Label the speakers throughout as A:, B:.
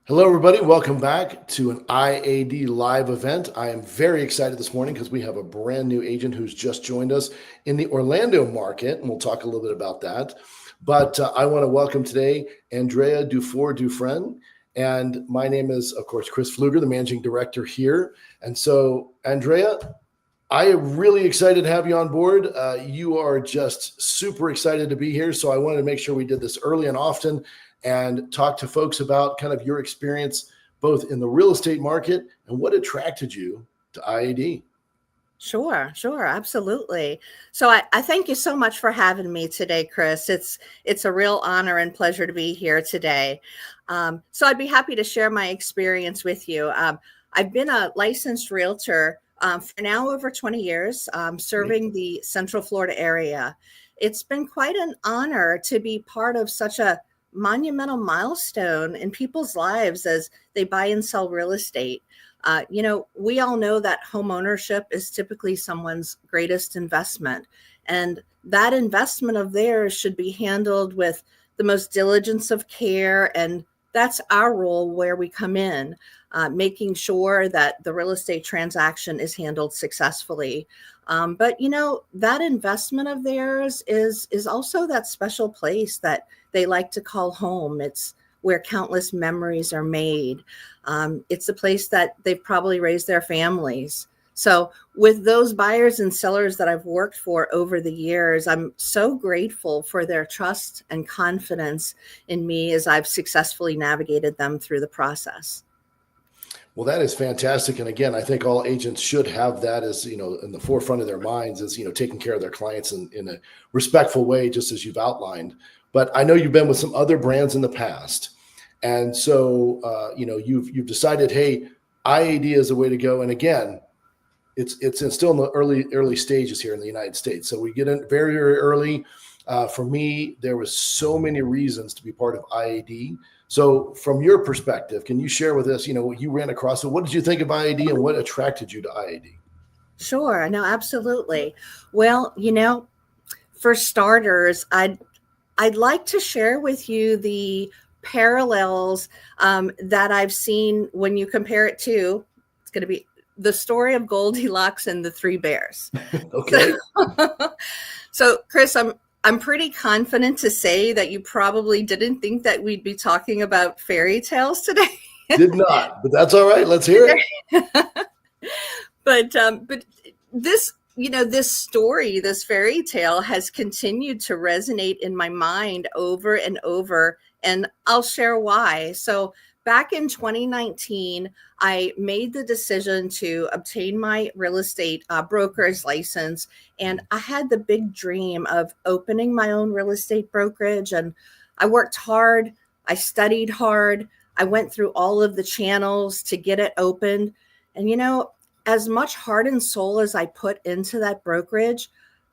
A: Hello, everybody. Welcome back to an IAD live event. I am very excited this morning because we have a brand new agent who's just joined us in the Orlando market, and we'll talk a little bit about that. But I want to welcome today Andrea Dufrene. And my name is, of course, Chris Pflueger, the Managing Director here. And so, Andrea, I am really excited to have you on board. You are just super excited to be here. So I wanted to make sure we did this early and often and talk to folks about kind of your experience both in the real estate market and what attracted you to IAD.
B: Sure, absolutely. So I thank you so much for having me today, Chris. It's a real honor and pleasure to be here today. So I'd be happy to share my experience with you. I've been a licensed realtor for now over 20 years, serving the Central Florida area. It's been quite an honor to be part of such a monumental milestone in people's lives as they buy and sell real estate. We all know that home ownership is typically someone's greatest investment, and that investment of theirs should be handled with the most diligence of care. And that's our role where we come in, making sure that the real estate transaction is handled successfully. But that investment of theirs is also that special place that they like to call home. It's where countless memories are made. It's a place that they've probably raised their families. So with those buyers and sellers that I've worked for over the years, I'm so grateful for their trust and confidence in me as I've successfully navigated them through the process.
A: Well, that is fantastic. And again, I think all agents should have that as, in the forefront of their minds is, taking care of their clients in a respectful way, just as you've outlined. But I know you've been with some other brands in the past. And so, you've decided, hey, IAD is the way to go. And again, it's still in the early stages here in the United States. So we get in very, very early. For me, there was so many reasons to be part of IAD. So from your perspective, can you share with us, what you ran across? So what did you think of IAD and what attracted you to IAD?
B: Sure. No, absolutely. Well, for starters, I'd like to share with you the parallels that I've seen when you compare it to, it's going to be the story of Goldilocks and the Three Bears.
A: Okay.
B: So Chris, I'm pretty confident to say that you probably didn't think that we'd be talking about fairy tales today.
A: Did not, but that's all right. Let's hear
B: it. But this, this story, this fairy tale has continued to resonate in my mind over and over, and I'll share why. So back in 2019, I made the decision to obtain my real estate broker's license, and I had the big dream of opening my own real estate brokerage. And I worked hard, I studied hard, I went through all of the channels to get it opened. And as much heart and soul as I put into that brokerage,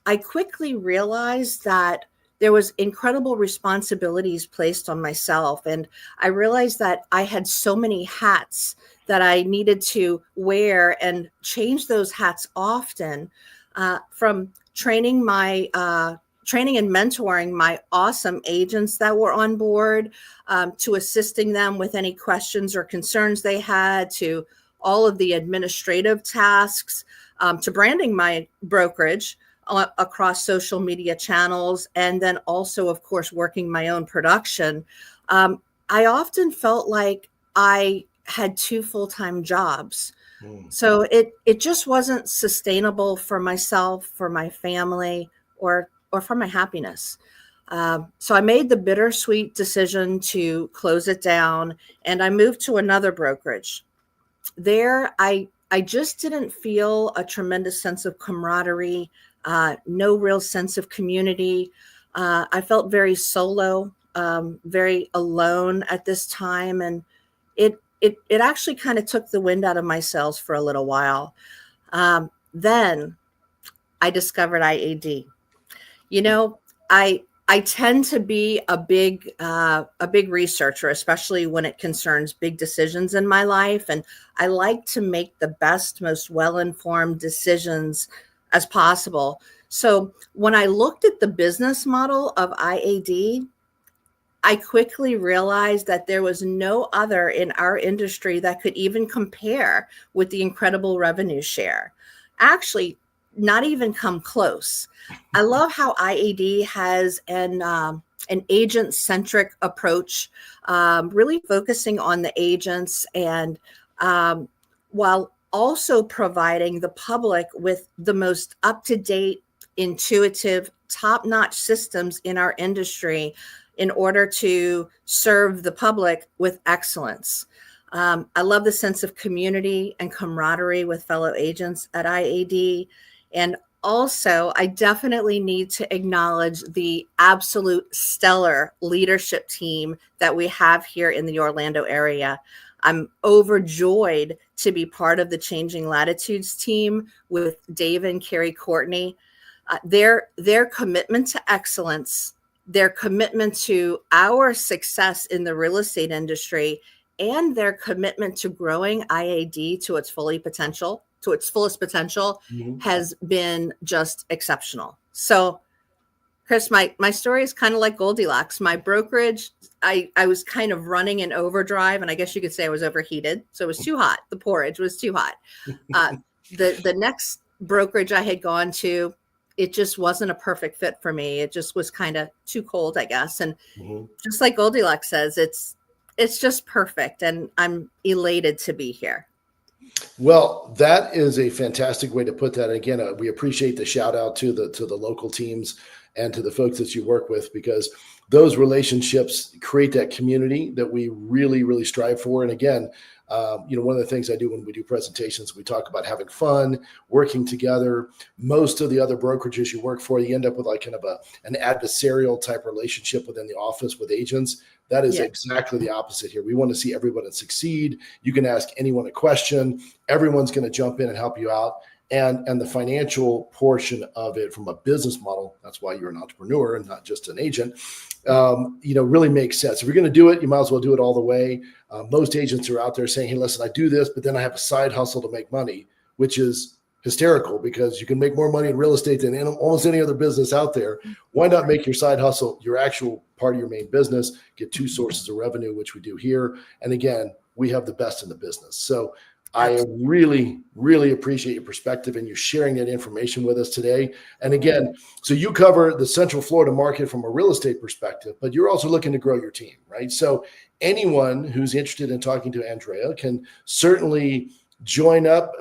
B: I quickly realized that there was incredible responsibilities placed on myself. And I realized that I had so many hats that I needed to wear and change those hats often, from training and mentoring my awesome agents that were on board, to assisting them with any questions or concerns they had, to all of the administrative tasks, to branding my brokerage across social media channels, and then also, of course, working my own production. I often felt like I had two full-time jobs. So it just wasn't sustainable for myself, for my family, or for my happiness. So I made the bittersweet decision to close it down, and I moved to another brokerage. There, I just didn't feel a tremendous sense of camaraderie, no real sense of community. I felt very solo, very alone at this time. And it actually kind of took the wind out of my sails for a little while. Then I discovered IAD. I tend to be a big researcher, especially when it concerns big decisions in my life. And I like to make the best, most well-informed decisions as possible. So when I looked at the business model of IAD, I quickly realized that there was no other in our industry that could even compare with the incredible revenue share. Actually, not even come close. I love how IAD has an agent-centric approach, really focusing on the agents, and while also providing the public with the most up-to-date, intuitive, top-notch systems in our industry in order to serve the public with excellence. I love the sense of community and camaraderie with fellow agents at IAD. And also, I definitely need to acknowledge the absolute stellar leadership team that we have here in the Orlando area. I'm overjoyed to be part of the Changing Latitudes team with Dave and Carrie Courtney. Their commitment to excellence, their commitment to our success in the real estate industry, and their commitment to growing IAD to its fullest potential
A: Mhm.
B: has been just exceptional. So, Chris, my story is kind of like Goldilocks. My brokerage, I was kind of running in overdrive, and I guess you could say I was overheated. So it was too hot. The porridge was too hot. The next brokerage I had gone to, it just wasn't a perfect fit for me. It just was kind of too cold, I guess. And
A: Mhm.
B: just like Goldilocks says, it's just perfect, and I'm elated to be here.
A: Well, that is a fantastic way to put that. Again, we appreciate the shout out to the local teams and to the folks that you work with, because those relationships create that community that we really, really strive for. And again, one of the things I do when we do presentations, we talk about having fun, working together. Most of the other brokerages you work for, you end up with like kind of an adversarial type relationship within the office with agents. That is exactly the opposite here. We want to see everybody succeed. You can ask anyone a question. Everyone's going to jump in and help you out. And the financial portion of it from a business model, that's why you're an entrepreneur and not just an agent, really makes sense. If you're going to do it, you might as well do it all the way. Most agents are out there saying, hey, listen, I do this, but then I have a side hustle to make money, which is hysterical because you can make more money in real estate than in almost any other business out there. Why not make your side hustle your actual part of your main business, get two sources of revenue, which we do here. And again, we have the best in the business. So I really, really appreciate your perspective and you sharing that information with us today. And again, so you cover the Central Florida market from a real estate perspective, but you're also looking to grow your team, right? So anyone who's interested in talking to Andrea can certainly join up,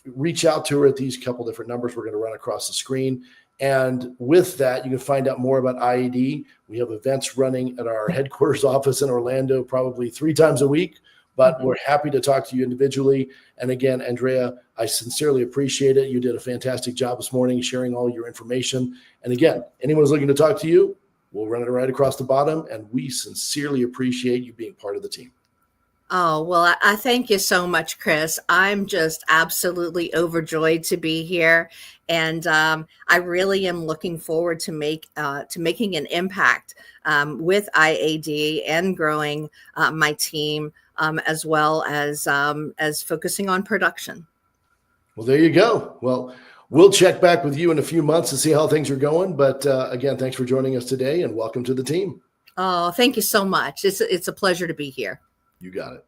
A: reach out to her at these couple different numbers we're going to run across the screen. And with that, you can find out more about IAD. We have events running at our headquarters office in Orlando, probably 3 times a week. But we're happy to talk to you individually. And again, Andrea, I sincerely appreciate it. You did a fantastic job this morning sharing all your information. And again, anyone who's looking to talk to you, we'll run it right across the bottom. And we sincerely appreciate you being part of the team.
B: Oh, well, I thank you so much, Chris. I'm just absolutely overjoyed to be here. And I really am looking forward to making an impact with IAD and growing my team, as well as focusing on production.
A: Well, there you go. Well, we'll check back with you in a few months to see how things are going. But again, thanks for joining us today and welcome to the team.
B: Oh, thank you so much. It's a pleasure to be here.
A: You got it.